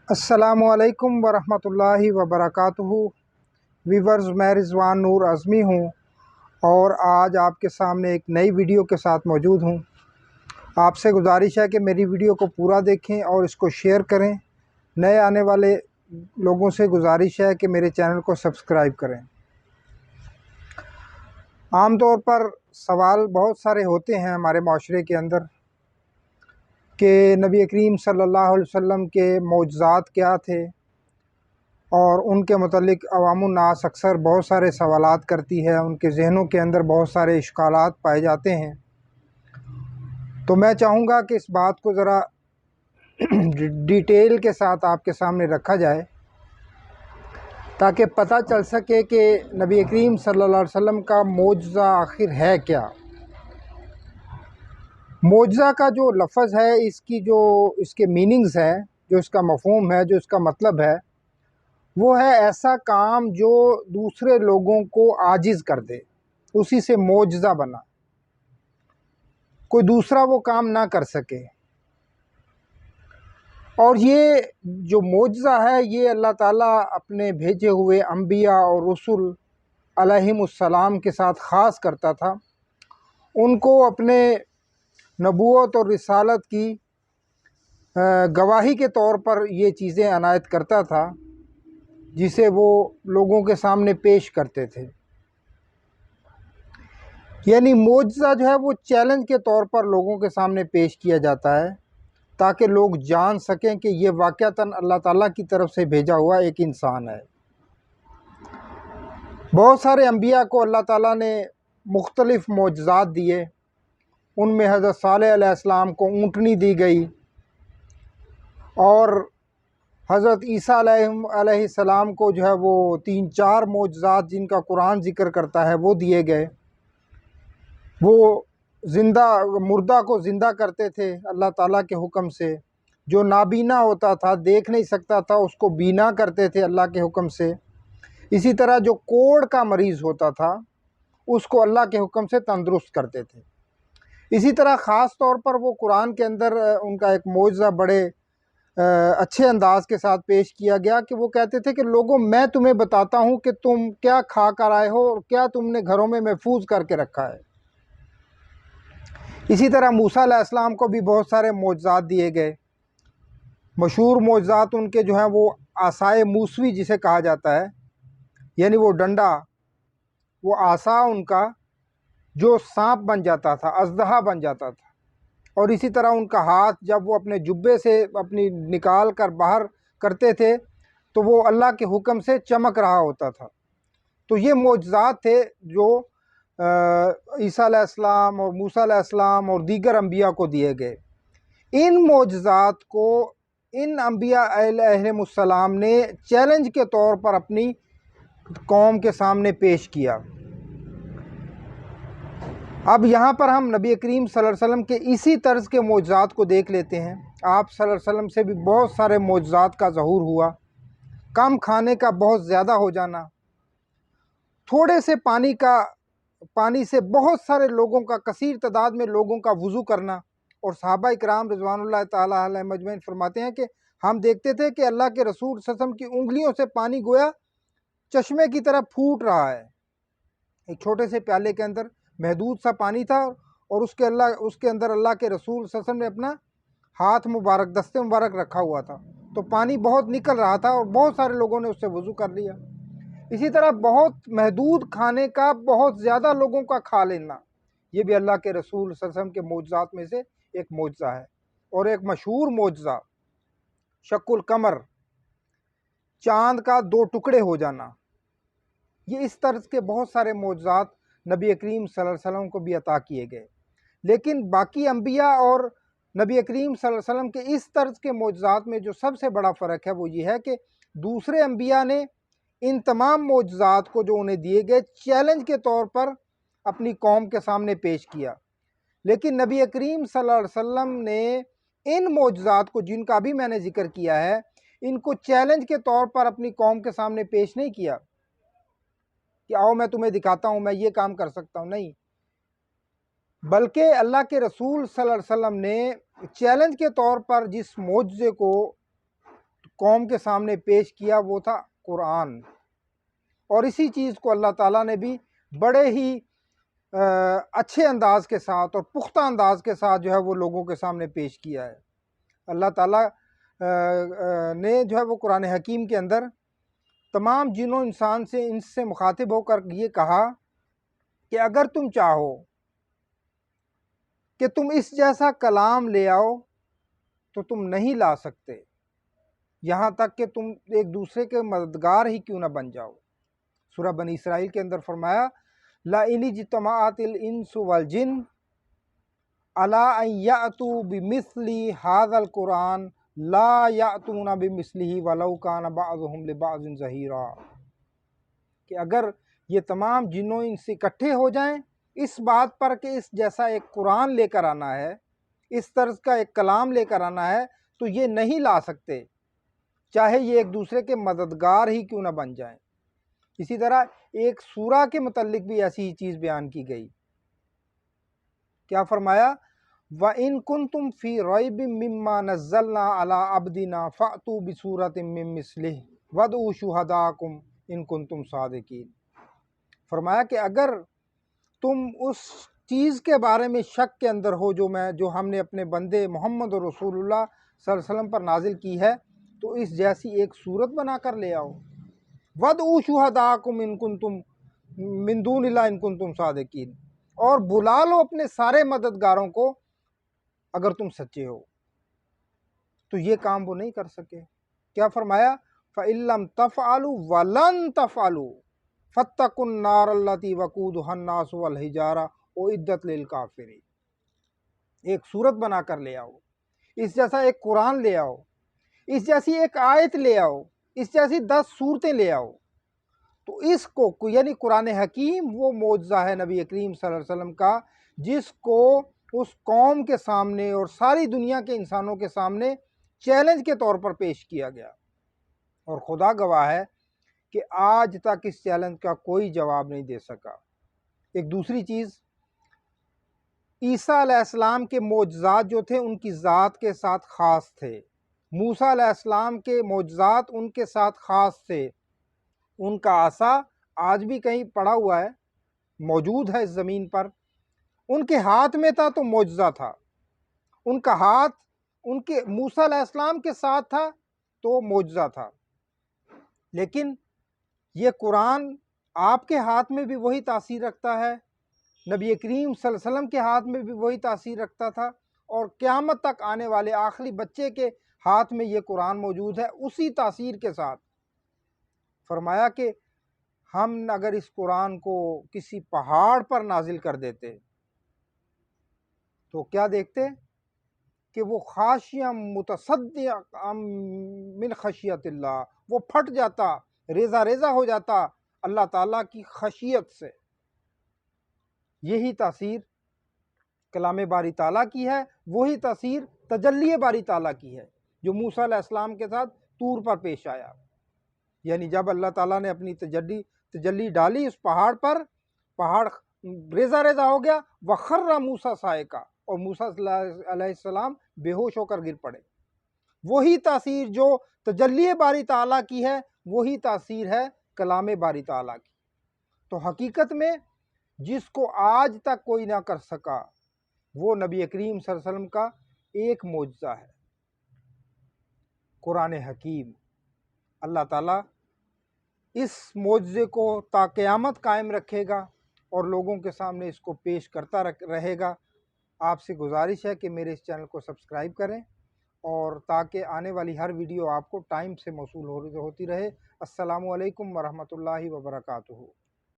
السلام علیکم ورحمۃ اللہ وبرکاتہ۔ ویورز، میں رضوان نور اعظمی ہوں اور آج آپ کے سامنے ایک نئی ویڈیو کے ساتھ موجود ہوں۔ آپ سے گزارش ہے کہ میری ویڈیو کو پورا دیکھیں اور اس کو شیئر کریں۔ نئے آنے والے لوگوں سے گزارش ہے کہ میرے چینل کو سبسکرائب کریں۔ عام طور پر سوال بہت سارے ہوتے ہیں ہمارے معاشرے کے اندر کہ نبی کریم صلی اللہ علیہ وسلم کے معجزات کیا تھے، اور ان کے متعلق عوام الناس اکثر بہت سارے سوالات کرتی ہے، ان کے ذہنوں کے اندر بہت سارے اشکالات پائے جاتے ہیں۔ تو میں چاہوں گا کہ اس بات کو ذرا ڈیٹیل کے ساتھ آپ کے سامنے رکھا جائے تاکہ پتہ چل سکے کہ نبی کریم صلی اللہ علیہ وسلم کا معجزہ آخر ہے کیا۔ معجزہ کا جو لفظ ہے، اس کے میننگز ہے، جو اس کا مفہوم ہے، جو اس کا مطلب ہے، وہ ہے ایسا کام جو دوسرے لوگوں کو عاجز کر دے، اسی سے معجزہ بنا، کوئی دوسرا وہ کام نہ کر سکے۔ اور یہ جو معجزہ ہے، یہ اللہ تعالیٰ اپنے بھیجے ہوئے انبیاء اور رسول علیہم السلام کے ساتھ خاص کرتا تھا۔ ان کو اپنے نبوت اور رسالت کی گواہی کے طور پر یہ چیزیں عنایت کرتا تھا، جسے وہ لوگوں کے سامنے پیش کرتے تھے۔ یعنی معجزہ جو ہے وہ چیلنج کے طور پر لوگوں کے سامنے پیش کیا جاتا ہے تاکہ لوگ جان سکیں کہ یہ واقعتاً اللہ تعالیٰ کی طرف سے بھیجا ہوا ایک انسان ہے۔ بہت سارے انبیاء کو اللہ تعالیٰ نے مختلف معجزات دیے۔ ان میں حضرت صالح علیہ السلام کو اونٹنی دی گئی، اور حضرت عیسیٰ علیہ السلام کو جو ہے وہ 3-4 معجزات جن کا قرآن ذکر کرتا ہے وہ دیے گئے۔ وہ مردہ کو زندہ کرتے تھے اللہ تعالیٰ کے حکم سے، جو نابینا ہوتا تھا، دیکھ نہیں سکتا تھا، اس کو بینا کرتے تھے اللہ کے حکم سے۔ اسی طرح جو کوڑ کا مریض ہوتا تھا، اس کو اللہ کے حکم سے تندرست کرتے تھے۔ اسی طرح خاص طور پر وہ قرآن کے اندر ان کا ایک معجزہ بڑے اچھے انداز کے ساتھ پیش کیا گیا کہ وہ کہتے تھے کہ لوگوں، میں تمہیں بتاتا ہوں کہ تم کیا کھا کر آئے ہو اور کیا تم نے گھروں میں محفوظ کر کے رکھا ہے۔ اسی طرح موسیٰ علیہ السلام کو بھی بہت سارے معجزات دیے گئے۔ مشہور معجزات ان کے جو ہیں وہ عصائے موسوی جسے کہا جاتا ہے، یعنی وہ ڈنڈا، وہ عصا ان کا جو سانپ بن جاتا تھا، اژدہا بن جاتا تھا۔ اور اسی طرح ان کا ہاتھ جب وہ اپنے جبے سے اپنی نکال کر باہر کرتے تھے تو وہ اللہ کے حکم سے چمک رہا ہوتا تھا۔ تو یہ معجزات تھے جو عیسیٰ علیہ السلام اور موسیٰ علیہ السلام اور دیگر انبیاء کو دیے گئے۔ ان معجزات کو ان انبیاء علیہم السلام نے چیلنج کے طور پر اپنی قوم کے سامنے پیش کیا۔ اب یہاں پر ہم نبی کریم صلی اللہ علیہ وسلم کے اسی طرز کے معجزات کو دیکھ لیتے ہیں۔ آپ صلی اللہ علیہ وسلم سے بھی بہت سارے معجزات کا ظہور ہوا۔ کم کھانے کا بہت زیادہ ہو جانا، تھوڑے سے پانی سے بہت سارے لوگوں کا، کثیر تعداد میں لوگوں کا وضو کرنا۔ اور صحابہ اکرام رضوان اللہ تعالیٰ علیہم اجمعین فرماتے ہیں کہ ہم دیکھتے تھے کہ اللہ کے رسول صلی اللہ علیہ وسلم کی انگلیوں سے پانی گویا چشمے کی طرح پھوٹ رہا ہے۔ ایک چھوٹے سے پیالے کے اندر محدود سا پانی تھا، اور اس کے اندر اللہ کے رسول صلی اللہ علیہ وسلم نے اپنا ہاتھ مبارک، دست مبارک رکھا ہوا تھا، تو پانی بہت نکل رہا تھا اور بہت سارے لوگوں نے اس سے وضو کر لیا۔ اسی طرح بہت محدود کھانے کا بہت زیادہ لوگوں کا کھا لینا، یہ بھی اللہ کے رسول صلی اللہ علیہ وسلم کے معجزات میں سے ایک معجزہ ہے۔ اور ایک مشہور معجزہ شق القمر، چاند کا 2 ٹکڑے ہو جانا، یہ اس طرز کے بہت سارے معجزات نبی کریم صلی اللہ علیہ وسلم کو بھی عطا کیے گئے۔ لیکن باقی انبیاء اور نبی کریم صلی اللہ علیہ وسلم کے اس طرز کے معجزات میں جو سب سے بڑا فرق ہے وہ یہ ہے کہ دوسرے انبیاء نے ان تمام معجزات کو جو انہیں دیے گئے چیلنج کے طور پر اپنی قوم کے سامنے پیش کیا، لیکن نبی کریم صلی اللہ علیہ وسلم نے ان معجزات کو، جن کا بھی میں نے ذکر کیا ہے، ان کو چیلنج کے طور پر اپنی قوم کے سامنے پیش نہیں کیا کہ آؤ میں تمہیں دکھاتا ہوں میں یہ کام کر سکتا ہوں، نہیں، بلکہ اللہ کے رسول صلی اللہ علیہ وسلم نے چیلنج کے طور پر جس معجزے کو قوم کے سامنے پیش کیا وہ تھا قرآن، اور اسی چیز کو اللہ تعالیٰ نے بھی بڑے ہی اچھے انداز کے ساتھ اور پختہ انداز کے ساتھ جو ہے وہ لوگوں کے سامنے پیش کیا ہے۔ اللہ تعالیٰ نے جو ہے وہ قرآن حکیم کے اندر تمام جن و انسان سے ان سے مخاطب ہو کر یہ کہا کہ اگر تم چاہو کہ تم اس جیسا کلام لے آؤ تو تم نہیں لا سکتے، یہاں تک کہ تم ایک دوسرے کے مددگار ہی کیوں نہ بن جاؤ۔ سورہ بنی اسرائیل کے اندر فرمایا لَئِنِ اجْتَمَعَتِ الْإِنسُ وَالْجِنُّ عَلَىٰ أَن يَأْتُوا بِمِثْلِ هَٰذَا الْقُرْآنِ لَا يَأْتُونَ بِمِثْلِهِ وَلَوْ كَانَ بَعْضُهُمْ لِبَعْضٍ ظَهِيرًا، کہ اگر یہ تمام جنوں انس اکٹھے ہو جائیں اس بات پر کہ اس جیسا ایک قرآن لے کر آنا ہے، اس طرز کا ایک کلام لے کر آنا ہے، تو یہ نہیں لا سکتے، چاہے یہ ایک دوسرے کے مددگار ہی کیوں نہ بن جائیں۔ اسی طرح ایک سورہ کے متعلق بھی ایسی ہی چیز بیان کی گئی، کیا فرمایا وَإِن كُنتُمْ فِي رَيْبٍ مِّمَّا نَزَّلْنَا عَلَىٰ عَبْدِنَا فَأْتُوا بِسُورَةٍ مِّن مِّثْلِهِ وَادْعُوا شُهَدَاءَكُمْ إِن كُنتُمْ صَادِقِينَ۔ فرمایا کہ اگر تم اس چیز کے بارے میں شک کے اندر ہو جو ہم نے اپنے بندے محمد رسول اللہ صلی اللہ علیہ وسلم پر نازل کی ہے، تو اس جیسی ایک صورت بنا کر لے آؤ۔ وَادْعُوا شُهَدَاءَكُمْ إِن كُنتُم مِّن دُونِ اللَّهِ إِن كُنتُم صَادِقِينَ، اور بلا لو اپنے سارے مددگاروں کو اگر تم سچے ہو۔ تو یہ کام وہ نہیں کر سکے، کیا فرمایا فَإِن لَّمْ تَفْعَلُوا وَلَن تَفْعَلُوا فَاتَّقُوا النَّارَ الَّتِي وَقُودُهَا النَّاسُ وَالْحِجَارَةُ أُعِدَّتْ لِلْكَافِرِينَ۔ ایک صورت بنا کر لے آؤ، اس جیسا ایک قرآن لے آؤ، اس جیسی ایک آیت لے آؤ، اس جیسی 10 صورتیں لے آؤ، تو اس کو یعنی قرآن حکیم وہ معجزہ ہے نبی کریم صلی اللہ علیہ وسلم کا، جس کو اس قوم کے سامنے اور ساری دنیا کے انسانوں کے سامنے چیلنج کے طور پر پیش کیا گیا، اور خدا گواہ ہے کہ آج تک اس چیلنج کا کوئی جواب نہیں دے سکا۔ ایک دوسری چیز، عیسیٰ علیہ السلام کے معجزات جو تھے ان کی ذات کے ساتھ خاص تھے، موسیٰ علیہ السلام کے معجزات ان کے ساتھ خاص تھے، ان کا عصا آج بھی کہیں پڑا ہوا ہے، موجود ہے اس زمین پر، ان کے ہاتھ میں تھا تو معجزہ تھا، ان کا ہاتھ ان کے موسیٰ علیہ السلام کے ساتھ تھا تو معجزہ تھا، لیکن یہ قرآن آپ کے ہاتھ میں بھی وہی تاثیر رکھتا ہے، نبی کریم صلی اللہ علیہ وسلم کے ہاتھ میں بھی وہی تاثیر رکھتا تھا، اور قیامت تک آنے والے آخری بچے کے ہاتھ میں یہ قرآن موجود ہے اسی تاثیر کے ساتھ۔ فرمایا کہ ہم اگر اس قرآن کو کسی پہاڑ پر نازل کر دیتے تو کیا دیکھتے کہ وہ خاشعا متصدعا من خشیت اللہ، وہ پھٹ جاتا، ریزہ ریزہ ہو جاتا اللہ تعالیٰ کی خشیت سے۔ یہی تاثیر کلام باری تعالیٰ کی ہے، وہی تاثیر تجلی باری تعالیٰ کی ہے جو موسیٰ علیہ السلام کے ساتھ طور پر پیش آیا، یعنی جب اللہ تعالیٰ نے اپنی تجلی ڈالی اس پہاڑ پر، پہاڑ ریزہ ریزہ ہو گیا، وَخَرَّ مُوسَىٰ صَاعِقًا، اور موسیٰ علیہ السلام بے ہوش ہو کر گر پڑے۔ وہی تاثیر جو تجلی باری تعالیٰ کی ہے وہی تاثیر ہے کلام باری تعالیٰ کی۔ تو حقیقت میں جس کو آج تک کوئی نہ کر سکا وہ نبی کریم صلی اللہ علیہ وسلم کا ایک معجزہ ہے، قرآن حکیم۔ اللہ تعالیٰ اس معجزے کو تا قیامت قائم رکھے گا اور لوگوں کے سامنے اس کو پیش کرتا رہے گا۔ آپ سے گزارش ہے کہ میرے اس چینل کو سبسکرائب کریں، اور تاکہ آنے والی ہر ویڈیو آپ کو ٹائم سے موصول ہوتی رہے۔ السلام علیکم ورحمۃ اللہ وبرکاتہ۔